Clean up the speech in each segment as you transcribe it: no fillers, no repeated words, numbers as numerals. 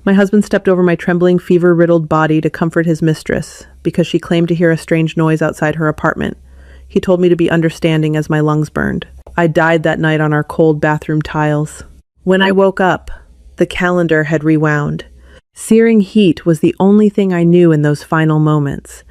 My husband stepped over my trembling, fever-riddled body to comfort his mistress, because she claimed to hear a strange noise outside her apartment. He told me to be understanding as my lungs burned. I died that night on our cold bathroom tiles. When I woke up, the calendar had rewound. Searing heat was the only thing I knew in those final moments.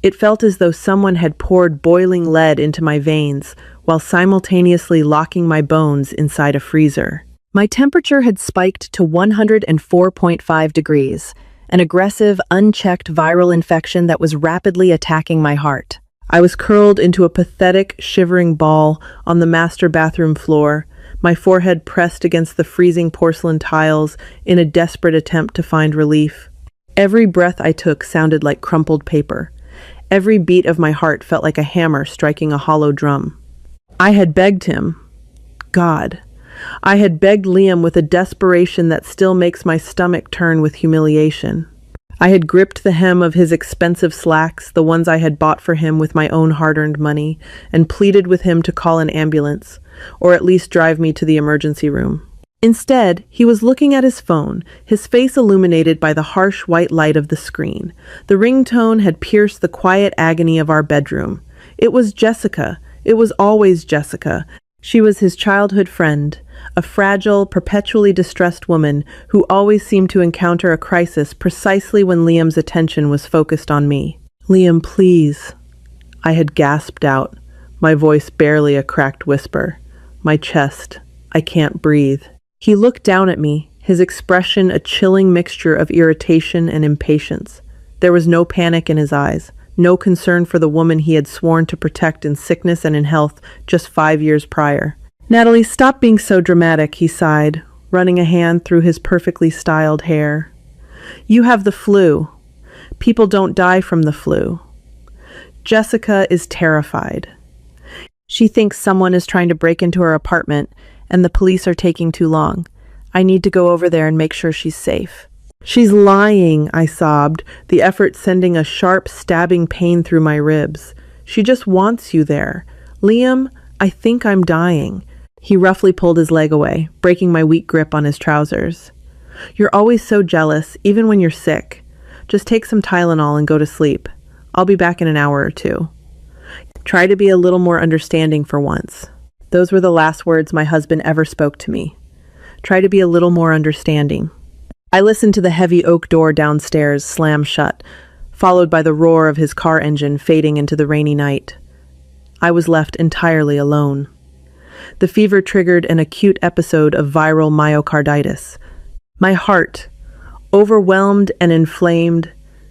It felt as though someone had poured boiling lead into my veins while simultaneously locking my bones inside a freezer. My temperature had spiked to 104.5 degrees, an aggressive, unchecked viral infection that was rapidly attacking my heart. I was curled into a pathetic, shivering ball on the master bathroom floor, my forehead pressed against the freezing porcelain tiles in a desperate attempt to find relief. Every breath I took sounded like crumpled paper. Every beat of my heart felt like a hammer striking a hollow drum. I had begged him. God. I had begged Liam with a desperation that still makes my stomach turn with humiliation. I had gripped the hem of his expensive slacks, the ones I had bought for him with my own hard-earned money, and pleaded with him to call an ambulance, or at least drive me to the emergency room. Instead, he was looking at his phone, his face illuminated by the harsh white light of the screen. The ringtone had pierced the quiet agony of our bedroom. It was Jessica. It was always Jessica. She was his childhood friend, a fragile, perpetually distressed woman who always seemed to encounter a crisis precisely when Liam's attention was focused on me. "Liam, please." I had gasped out, my voice barely a cracked whisper. My chest. I can't breathe. He looked down at me, his expression a chilling mixture of irritation and impatience. There was no panic in his eyes, no concern for the woman he had sworn to protect in sickness and in health just 5 years prior. "Natalie, stop being so dramatic," he sighed, running a hand through his perfectly styled hair. "You have the flu. People don't die from the flu. Jessica is terrified. She thinks someone is trying to break into her apartment, and the police are taking too long. I need to go over there and make sure she's safe." "She's lying," I sobbed, the effort sending a sharp, stabbing pain through my ribs. "She just wants you there. Liam, I think I'm dying." He roughly pulled his leg away, breaking my weak grip on his trousers. "You're always so jealous, even when you're sick. Just take some Tylenol and go to sleep. I'll be back in an hour or two. Try to be a little more understanding for once." Those were the last words my husband ever spoke to me. Try to be a little more understanding. I listened to the heavy oak door downstairs slam shut, followed by the roar of his car engine fading into the rainy night. I was left entirely alone. The fever triggered an acute episode of viral myocarditis. My heart, overwhelmed and inflamed,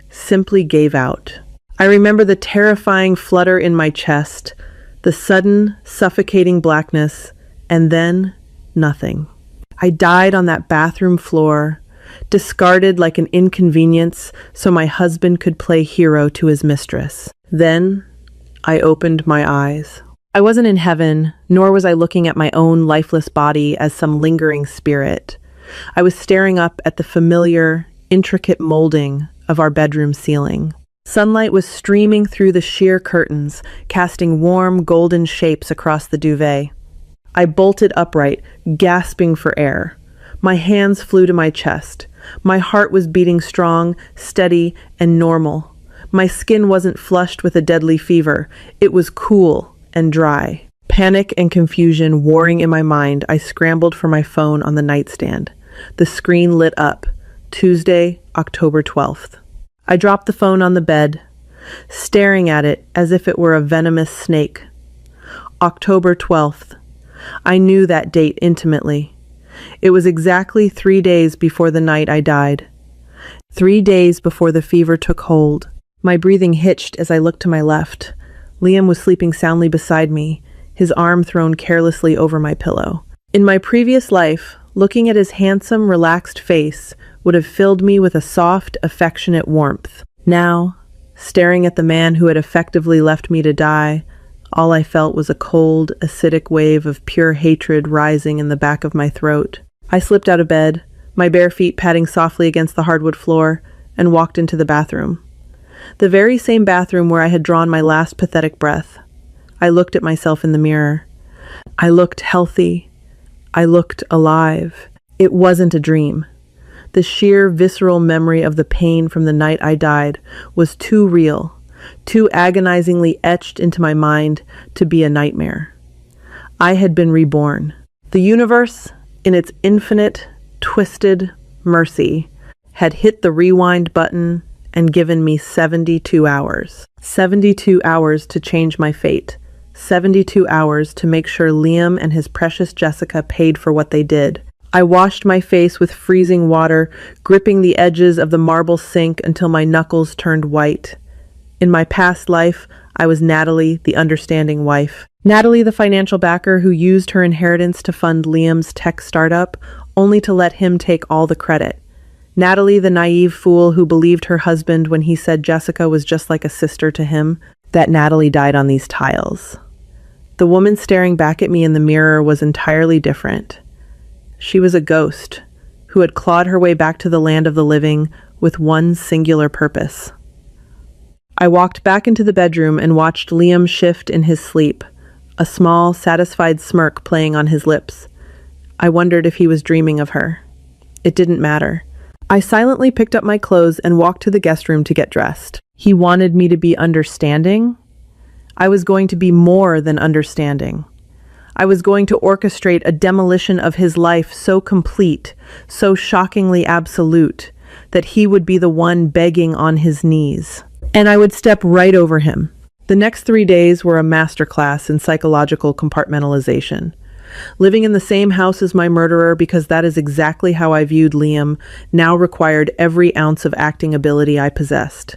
simply gave out. I remember the terrifying flutter in my chest, the sudden, suffocating blackness, and then nothing. I died on that bathroom floor, discarded like an inconvenience so my husband could play hero to his mistress. Then I opened my eyes. I wasn't in heaven, nor was I looking at my own lifeless body as some lingering spirit. I was staring up at the familiar, intricate molding of our bedroom ceiling. Sunlight was streaming through the sheer curtains, casting warm, golden shapes across the duvet. I bolted upright, gasping for air. My hands flew to my chest. My heart was beating strong, steady, and normal. My skin wasn't flushed with a deadly fever. It was cool and dry. Panic and confusion warring in my mind, I scrambled for my phone on the nightstand. The screen lit up. Tuesday, October 12th. I dropped the phone on the bed, staring at it as if it were a venomous snake. October 12th. I knew that date intimately. It was exactly 3 days before the night I died. 3 days before the fever took hold. My breathing hitched as I looked to my left. Liam was sleeping soundly beside me, his arm thrown carelessly over my pillow. In my previous life, looking at his handsome, relaxed face would have filled me with a soft, affectionate warmth. Now, staring at the man who had effectively left me to die, all I felt was a cold, acidic wave of pure hatred rising in the back of my throat. I slipped out of bed, my bare feet patting softly against the hardwood floor, and walked into the bathroom. The very same bathroom where I had drawn my last pathetic breath. I looked at myself in the mirror. I looked healthy. I looked alive. It wasn't a dream. The sheer visceral memory of the pain from the night I died was too real, too agonizingly etched into my mind to be a nightmare. I had been reborn. The universe, in its infinite, twisted mercy, had hit the rewind button and given me 72 hours. 72 hours to change my fate. 72 hours to make sure Liam and his precious Jessica paid for what they did. I washed my face with freezing water, gripping the edges of the marble sink until my knuckles turned white. In my past life, I was Natalie, the understanding wife. Natalie, the financial backer who used her inheritance to fund Liam's tech startup, only to let him take all the credit. Natalie, the naive fool who believed her husband when he said Jessica was just like a sister to him. That Natalie died on these tiles. The woman staring back at me in the mirror was entirely different. She was a ghost who had clawed her way back to the land of the living with one singular purpose. I walked back into the bedroom and watched Liam shift in his sleep, a small, satisfied smirk playing on his lips. I wondered if he was dreaming of her. It didn't matter. I silently picked up my clothes and walked to the guest room to get dressed. He wanted me to be understanding. I was going to be more than understanding. I was going to orchestrate a demolition of his life so complete, so shockingly absolute, that he would be the one begging on his knees. And I would step right over him. The next 3 days were a masterclass in psychological compartmentalization. Living in the same house as my murderer, because that is exactly how I viewed Liam, now required every ounce of acting ability I possessed.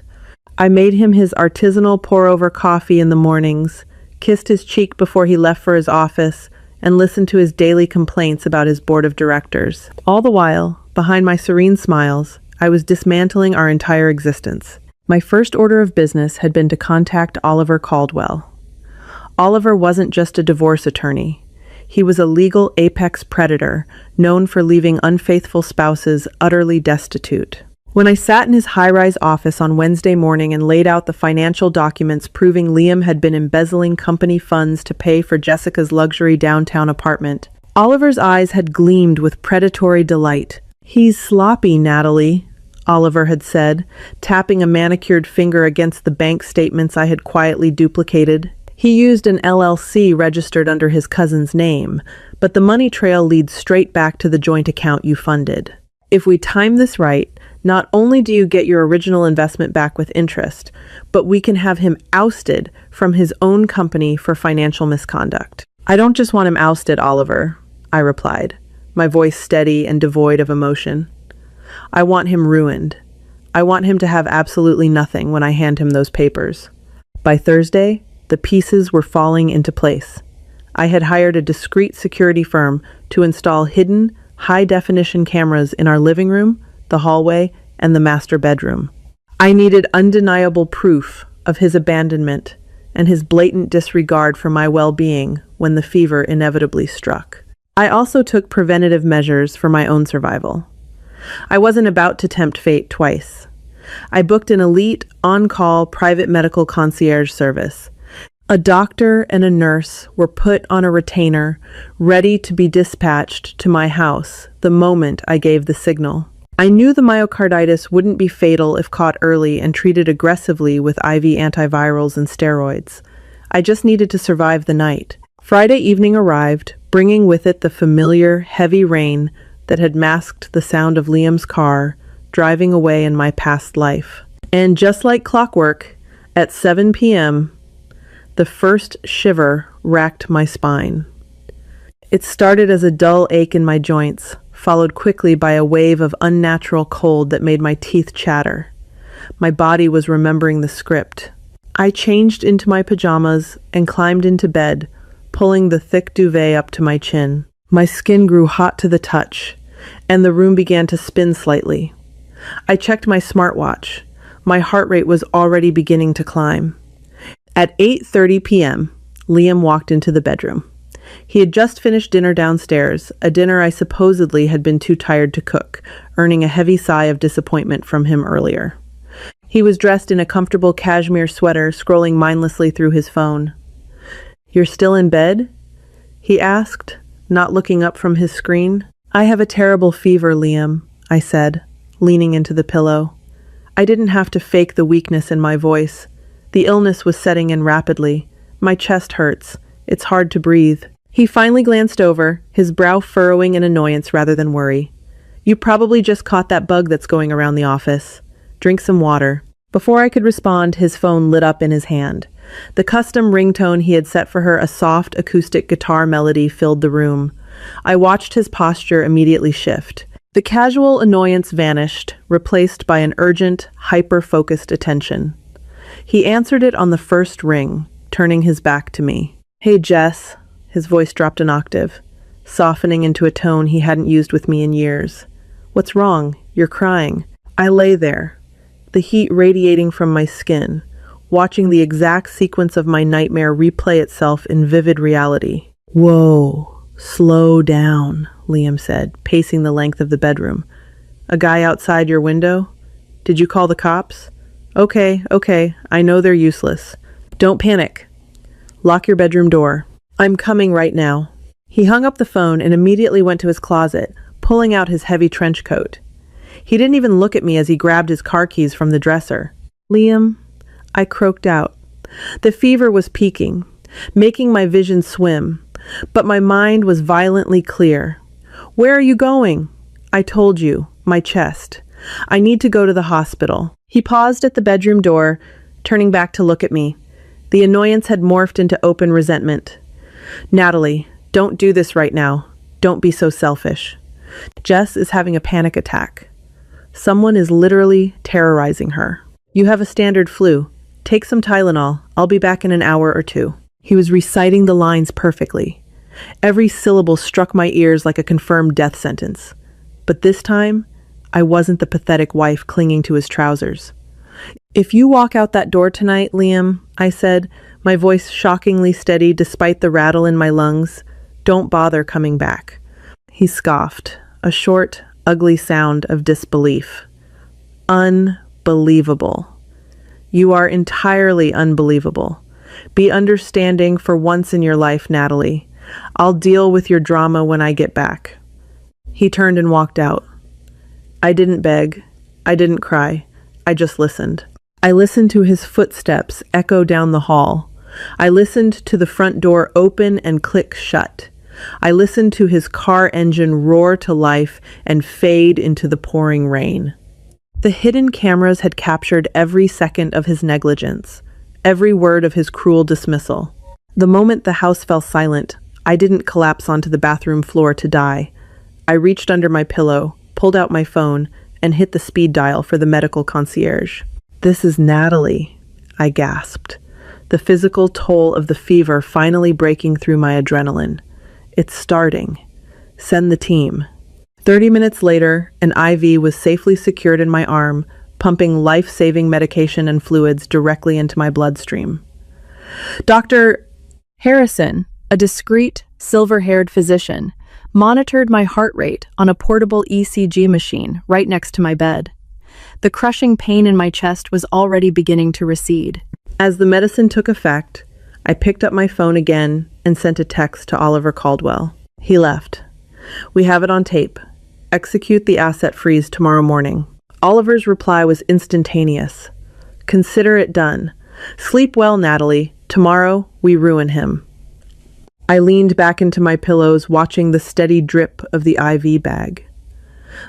I made him his artisanal pour-over coffee in the mornings, kissed his cheek before he left for his office, and listened to his daily complaints about his board of directors. All the while, behind my serene smiles, I was dismantling our entire existence. My first order of business had been to contact Oliver Caldwell. Oliver wasn't just a divorce attorney. He was a legal apex predator, known for leaving unfaithful spouses utterly destitute. When I sat in his high-rise office on Wednesday morning and laid out the financial documents proving Liam had been embezzling company funds to pay for Jessica's luxury downtown apartment, Oliver's eyes had gleamed with predatory delight. "He's sloppy, Natalie," Oliver had said, tapping a manicured finger against the bank statements I had quietly duplicated. He used an LLC registered under his cousin's name, but the money trail leads straight back to the joint account you funded. If we time this right, not only do you get your original investment back with interest, but we can have him ousted from his own company for financial misconduct. "I don't just want him ousted, Oliver," I replied, my voice steady and devoid of emotion. "I want him ruined. I want him to have absolutely nothing when I hand him those papers." By Thursday, the pieces were falling into place. I had hired a discreet security firm to install hidden, high-definition cameras in our living room, the hallway, and the master bedroom. I needed undeniable proof of his abandonment and his blatant disregard for my well-being when the fever inevitably struck. I also took preventative measures for my own survival. I wasn't about to tempt fate twice. I booked an elite, on-call private medical concierge service. A doctor and a nurse were put on a retainer, ready to be dispatched to my house the moment I gave the signal. I knew the myocarditis wouldn't be fatal if caught early and treated aggressively with IV antivirals and steroids. I just needed to survive the night. Friday evening arrived, bringing with it the familiar, heavy rain that had masked the sound of Liam's car driving away in my past life. And just like clockwork, at 7 p.m., the first shiver racked my spine. It started as a dull ache in my joints, followed quickly by a wave of unnatural cold that made my teeth chatter. My body was remembering the script. I changed into my pajamas and climbed into bed, pulling the thick duvet up to my chin. My skin grew hot to the touch, and the room began to spin slightly. I checked my smartwatch. My heart rate was already beginning to climb. At 8:30 p.m., Liam walked into the bedroom. He had just finished dinner downstairs, a dinner I supposedly had been too tired to cook, earning a heavy sigh of disappointment from him earlier. He was dressed in a comfortable cashmere sweater, scrolling mindlessly through his phone. "You're still in bed?" he asked, not looking up from his screen. "I have a terrible fever, Liam," I said. leaning into the pillow. I didn't have to fake the weakness in my voice. The illness was setting in rapidly. My chest hurts. It's hard to breathe. He finally glanced over, his brow furrowing in annoyance rather than worry. You probably just caught that bug that's going around the office. Drink some water. Before I could respond, his phone lit up in his hand. The custom ringtone he had set for her, a soft acoustic guitar melody, filled the room. I watched his posture immediately shift. The casual annoyance vanished, replaced by an urgent, hyper-focused attention. He answered it on the first ring, turning his back to me. Hey, Jess. His voice dropped an octave, softening into a tone he hadn't used with me in years. What's wrong? You're crying. I lay there, the heat radiating from my skin, watching the exact sequence of my nightmare replay itself in vivid reality. Whoa, slow down, Liam said, pacing the length of the bedroom. A guy outside your window? Did you call the cops? Okay, I know they're useless. Don't panic. Lock your bedroom door. I'm coming right now. He hung up the phone and immediately went to his closet, pulling out his heavy trench coat. He didn't even look at me as he grabbed his car keys from the dresser. Liam, I croaked out. The fever was peaking, making my vision swim, but my mind was violently clear. Where are you going? I told you, my chest. I need to go to the hospital. He paused at the bedroom door, turning back to look at me. The annoyance had morphed into open resentment. Natalie, don't do this right now. Don't be so selfish. Jess is having a panic attack. Someone is literally terrorizing her. You have a standard flu. Take some Tylenol. I'll be back in an hour or two. He was reciting the lines perfectly. Every syllable struck my ears like a confirmed death sentence. But this time, I wasn't the pathetic wife clinging to his trousers. If you walk out that door tonight, Liam, I said, my voice shockingly steady despite the rattle in my lungs, don't bother coming back. He scoffed, a short, ugly sound of disbelief. Unbelievable. You are entirely unbelievable. Be understanding for once in your life, Natalie. I'll deal with your drama when I get back. He turned and walked out. I didn't beg. I didn't cry. I just listened. I listened to his footsteps echo down the hall. I listened to the front door open and click shut. I listened to his car engine roar to life and fade into the pouring rain. The hidden cameras had captured every second of his negligence, every word of his cruel dismissal. The moment the house fell silent, I didn't collapse onto the bathroom floor to die. I reached under my pillow, pulled out my phone, and hit the speed dial for the medical concierge. This is Natalie, I gasped, the physical toll of the fever finally breaking through my adrenaline. It's starting. Send the team. 30 minutes later, an IV was safely secured in my arm, pumping life-saving medication and fluids directly into my bloodstream. Dr. Harrison, a discreet, silver-haired physician, monitored my heart rate on a portable ECG machine right next to my bed. The crushing pain in my chest was already beginning to recede. As the medicine took effect, I picked up my phone again and sent a text to Oliver Caldwell. He left. We have it on tape. Execute the asset freeze tomorrow morning. Oliver's reply was instantaneous. Consider it done. Sleep well, Natalie. Tomorrow, we ruin him. I leaned back into my pillows, watching the steady drip of the IV bag.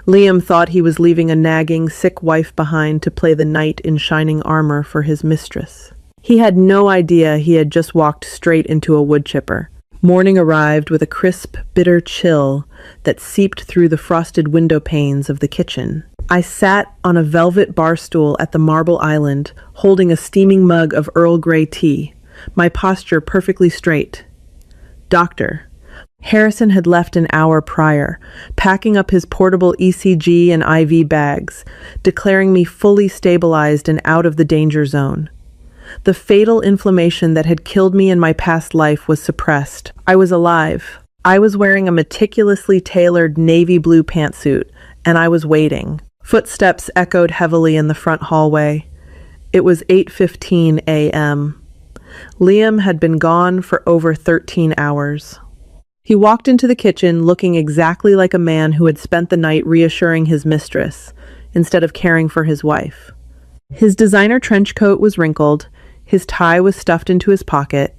Liam thought he was leaving a nagging, sick wife behind to play the knight in shining armor for his mistress. He had no idea he had just walked straight into a wood chipper. Morning arrived with a crisp, bitter chill that seeped through the frosted window panes of the kitchen. I sat on a velvet bar stool at the marble island, holding a steaming mug of Earl Grey tea, my posture perfectly straight. Doctor. Harrison had left an hour prior, packing up his portable ECG and IV bags, declaring me fully stabilized and out of the danger zone. The fatal inflammation that had killed me in my past life was suppressed. I was alive. I was wearing a meticulously tailored navy blue pantsuit, and I was waiting. Footsteps echoed heavily in the front hallway. It was 8:15 a.m. Liam had been gone for over 13 hours. He walked into the kitchen looking exactly like a man who had spent the night reassuring his mistress, instead of caring for his wife. His designer trench coat was wrinkled, his tie was stuffed into his pocket,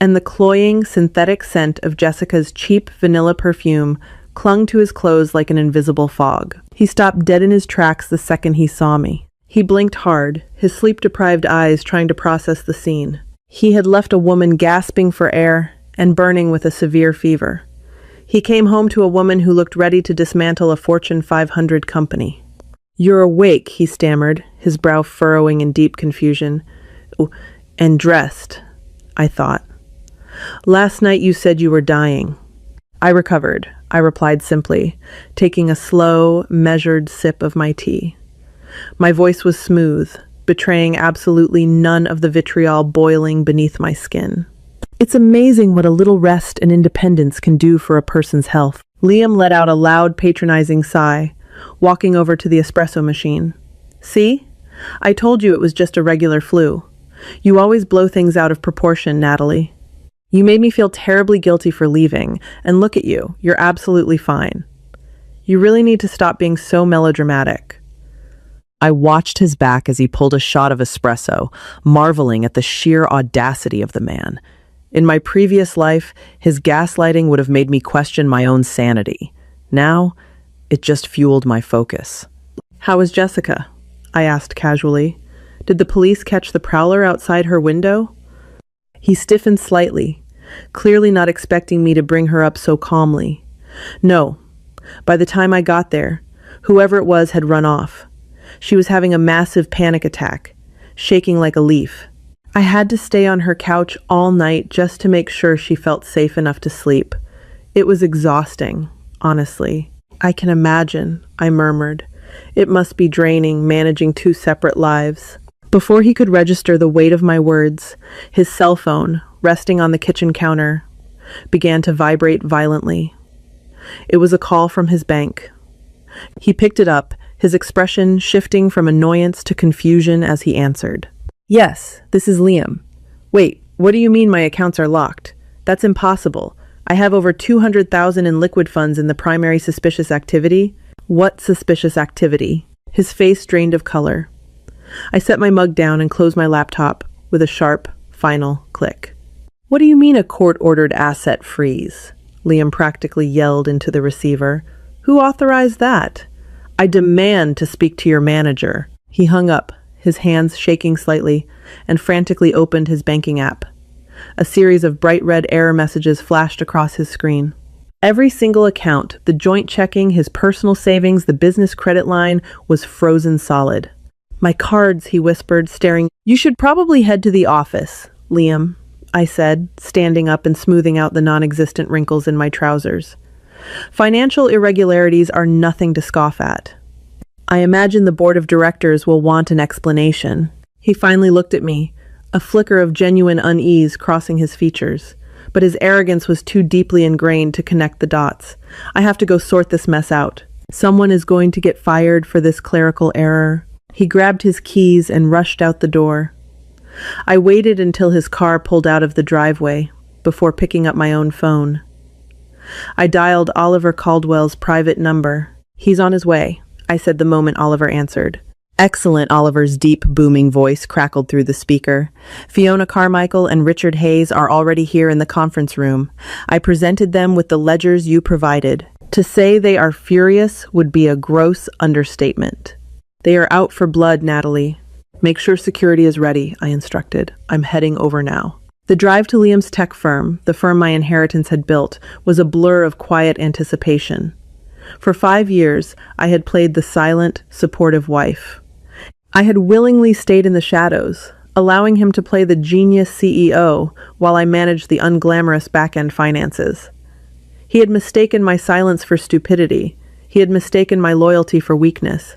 and the cloying, synthetic scent of Jessica's cheap vanilla perfume clung to his clothes like an invisible fog. He stopped dead in his tracks the second he saw me. He blinked hard, his sleep-deprived eyes trying to process the scene. He had left a woman gasping for air and burning with a severe fever. He came home to a woman who looked ready to dismantle a Fortune 500 company. "You're awake," he stammered, his brow furrowing in deep confusion. "Oh, and dressed," I thought. "Last night you said you were dying." "I recovered," I replied simply, taking a slow, measured sip of my tea. My voice was smooth, betraying absolutely none of the vitriol boiling beneath my skin. It's amazing what a little rest and independence can do for a person's health. Liam let out a loud, patronizing sigh, walking over to the espresso machine. "See? I told you it was just a regular flu. You always blow things out of proportion, Natalie. You made me feel terribly guilty for leaving, and look at you, you're absolutely fine. You really need to stop being so melodramatic." I watched his back as he pulled a shot of espresso, marveling at the sheer audacity of the man. In my previous life, his gaslighting would have made me question my own sanity. Now, it just fueled my focus. "How is Jessica?" I asked casually. "Did the police catch the prowler outside her window?" He stiffened slightly, clearly not expecting me to bring her up so calmly. "No. By the time I got there, whoever it was had run off. She was having a massive panic attack, shaking like a leaf. I had to stay on her couch all night just to make sure she felt safe enough to sleep. It was exhausting, honestly." "I can imagine," I murmured. "It must be draining managing two separate lives." Before he could register the weight of my words, his cell phone, resting on the kitchen counter, began to vibrate violently. It was a call from his bank. He picked it up, his expression shifting from annoyance to confusion as he answered. "Yes, this is Liam. Wait, what do you mean my accounts are locked? That's impossible. I have over 200,000 in liquid funds in the primary suspicious activity." "What suspicious activity?" His face drained of color. I set my mug down and closed my laptop with a sharp, final click. "What do you mean a court-ordered asset freeze?" Liam practically yelled into the receiver. "Who authorized that? I demand to speak to your manager." He hung up, his hands shaking slightly, and frantically opened his banking app. A series of bright red error messages flashed across his screen. Every single account, the joint checking, his personal savings, the business credit line, was frozen solid. "My cards," he whispered, staring. "You should probably head to the office, Liam," I said, standing up and smoothing out the non-existent wrinkles in my trousers. "Financial irregularities are nothing to scoff at. I imagine the board of directors will want an explanation." He finally looked at me, a flicker of genuine unease crossing his features, but his arrogance was too deeply ingrained to connect the dots. "I have to go sort this mess out. Someone is going to get fired for this clerical error." He grabbed his keys and rushed out the door. I waited until his car pulled out of the driveway before picking up my own phone. I dialed Oliver Caldwell's private number. "He's on his way," I said the moment Oliver answered. "Excellent," Oliver's deep, booming voice crackled through the speaker. "Fiona Carmichael and Richard Hayes are already here in the conference room. I presented them with the ledgers you provided. To say they are furious would be a gross understatement. They are out for blood, Natalie. Make sure security is ready," I instructed. "I'm heading over now." The drive to Liam's tech firm, the firm my inheritance had built, was a blur of quiet anticipation. For 5 years, I had played the silent, supportive wife. I had willingly stayed in the shadows, allowing him to play the genius CEO while I managed the unglamorous back-end finances. He had mistaken my silence for stupidity. He had mistaken my loyalty for weakness.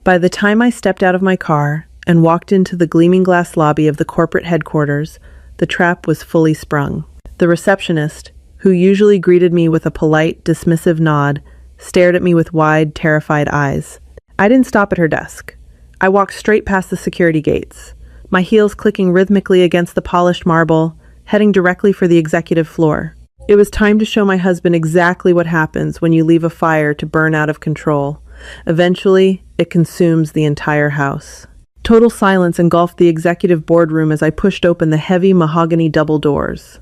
By the time I stepped out of my car and walked into the gleaming glass lobby of the corporate headquarters, the trap was fully sprung. The receptionist, who usually greeted me with a polite, dismissive nod, stared at me with wide, terrified eyes. I didn't stop at her desk. I walked straight past the security gates, my heels clicking rhythmically against the polished marble, heading directly for the executive floor. It was time to show my husband exactly what happens when you leave a fire to burn out of control. Eventually, it consumes the entire house. Total silence engulfed the executive boardroom as I pushed open the heavy mahogany double doors.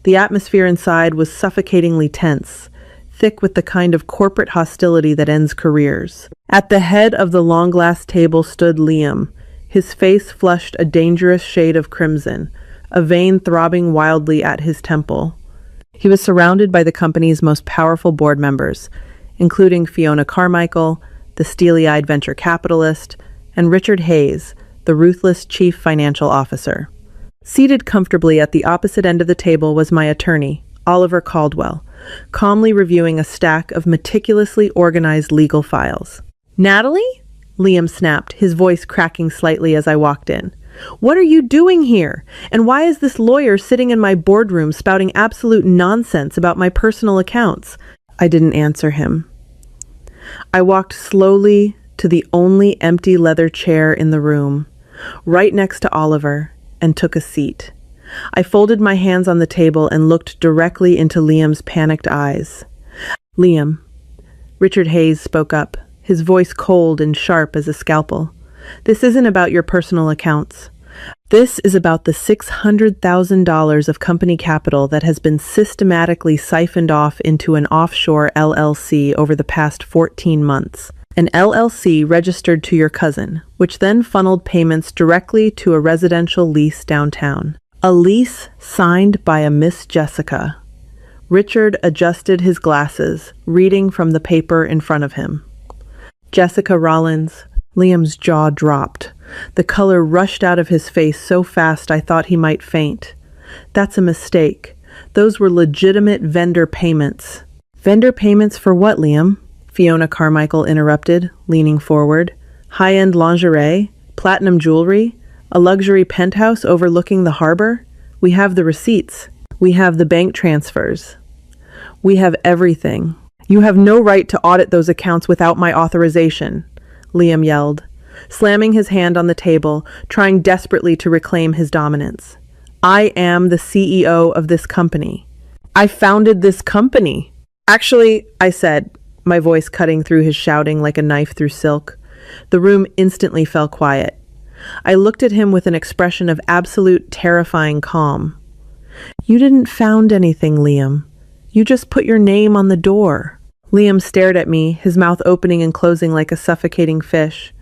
The atmosphere inside was suffocatingly tense, thick with the kind of corporate hostility that ends careers. At the head of the long glass table stood Liam, his face flushed a dangerous shade of crimson, a vein throbbing wildly at his temple. He was surrounded by the company's most powerful board members, including Fiona Carmichael, the steely-eyed venture capitalist, and Richard Hayes, the ruthless chief financial officer. Seated comfortably at the opposite end of the table was my attorney, Oliver Caldwell, calmly reviewing a stack of meticulously organized legal files. "Natalie?" Liam snapped, his voice cracking slightly as I walked in. "What are you doing here? And why is this lawyer sitting in my boardroom spouting absolute nonsense about my personal accounts?" I didn't answer him. I walked slowly to the only empty leather chair in the room, right next to Oliver, and took a seat. I folded my hands on the table and looked directly into Liam's panicked eyes. "Liam," Richard Hayes spoke up, his voice cold and sharp as a scalpel. "This isn't about your personal accounts. This is about the $600,000 of company capital that has been systematically siphoned off into an offshore LLC over the past 14 months. An LLC registered to your cousin, which then funneled payments directly to a residential lease downtown. A lease signed by a Miss Jessica." Richard adjusted his glasses, reading from the paper in front of him. "Jessica Rollins." Liam's jaw dropped. The color rushed out of his face so fast I thought he might faint. "That's a mistake. Those were legitimate vendor payments." "Vendor payments for what, Liam?" Fiona Carmichael interrupted, leaning forward. "High-end lingerie? Platinum jewelry? A luxury penthouse overlooking the harbor? We have the receipts. We have the bank transfers. We have everything. You have no right to audit those accounts without my authorization," Liam yelled, slamming his hand on the table, trying desperately to reclaim his dominance. "I am the CEO of this company. I founded this company." "Actually," I said, my voice cutting through his shouting like a knife through silk. The room instantly fell quiet. I looked at him with an expression of absolute terrifying calm. "You didn't found anything, Liam. You just put your name on the door." Liam stared at me, his mouth opening and closing like a suffocating fish.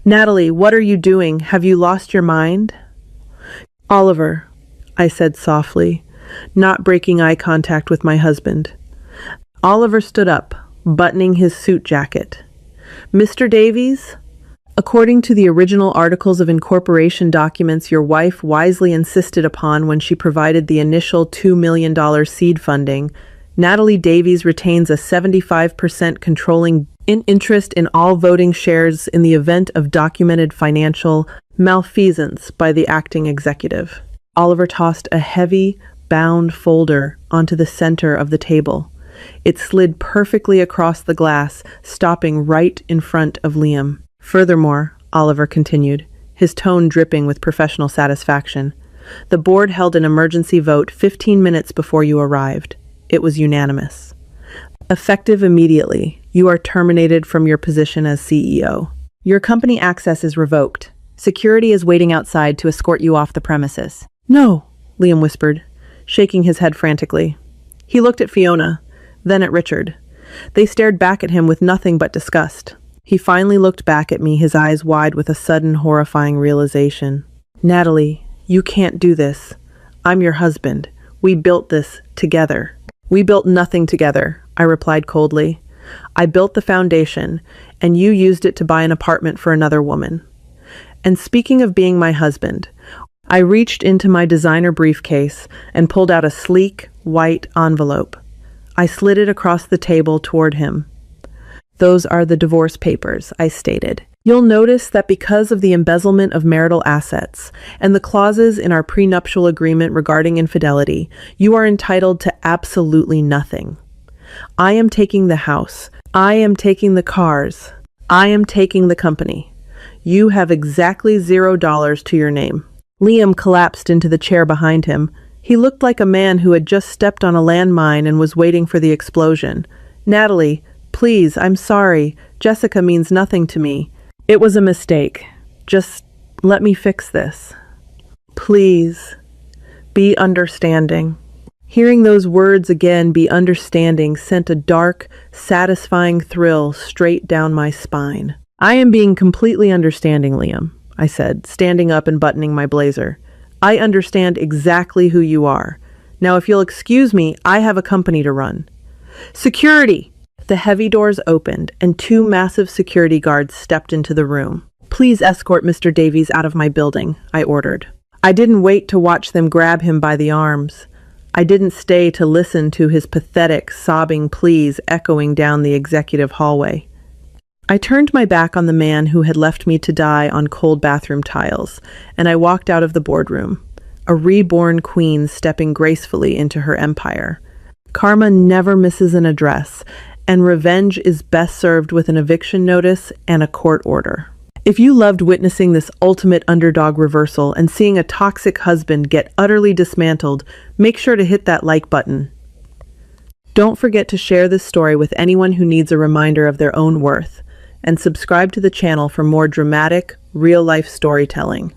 "Natalie, what are you doing? Have you lost your mind?" "Oliver," I said softly, not breaking eye contact with my husband. Oliver stood up, buttoning his suit jacket. "Mr. Davies, according to the original Articles of Incorporation documents your wife wisely insisted upon when she provided the initial $2 million seed funding, Natalie Davies retains a 75% controlling interest in all voting shares in the event of documented financial malfeasance by the acting executive." Oliver tossed a heavy, bound folder onto the center of the table. It slid perfectly across the glass, stopping right in front of Liam. "Furthermore," Oliver continued, his tone dripping with professional satisfaction, "the board held an emergency vote 15 minutes before you arrived. It was unanimous. Effective immediately, you are terminated from your position as CEO. Your company access is revoked. Security is waiting outside to escort you off the premises." "No," Liam whispered, shaking his head frantically. He looked at Fiona, then at Richard. They stared back at him with nothing but disgust. He finally looked back at me, his eyes wide with a sudden horrifying realization. "Natalie, you can't do this. I'm your husband. We built this together." "We built nothing together," I replied coldly. "I built the foundation, and you used it to buy an apartment for another woman. And speaking of being my husband, I reached into my designer briefcase and pulled out a sleek, white envelope. I slid it across the table toward him. "Those are the divorce papers," I stated. "You'll notice that because of the embezzlement of marital assets and the clauses in our prenuptial agreement regarding infidelity, you are entitled to absolutely nothing. I am taking the house. I am taking the cars. I am taking the company. You have exactly $0 to your name." Liam collapsed into the chair behind him. He looked like a man who had just stepped on a landmine and was waiting for the explosion. "Natalie, Please, I'm sorry. Jessica means nothing to me. It was a mistake. Just let me fix this. Please, be understanding. Hearing those words again, be understanding, sent a dark, satisfying thrill straight down my spine. I am being completely understanding, Liam, I said, standing up and buttoning my blazer. I understand exactly who you are. Now, if you'll excuse me, I have a company to run. Security! The heavy doors opened, and 2 massive security guards stepped into the room. Please escort Mr. Davies out of my building, I ordered. I didn't wait to watch them grab him by the arms. I didn't stay to listen to his pathetic, sobbing pleas echoing down the executive hallway. I turned my back on the man who had left me to die on cold bathroom tiles, and I walked out of the boardroom, a reborn queen stepping gracefully into her empire. Karma never misses an address, and revenge is best served with an eviction notice and a court order. If you loved witnessing this ultimate underdog reversal and seeing a toxic husband get utterly dismantled, make sure to hit that like button. Don't forget to share this story with anyone who needs a reminder of their own worth, and subscribe to the channel for more dramatic, real-life storytelling.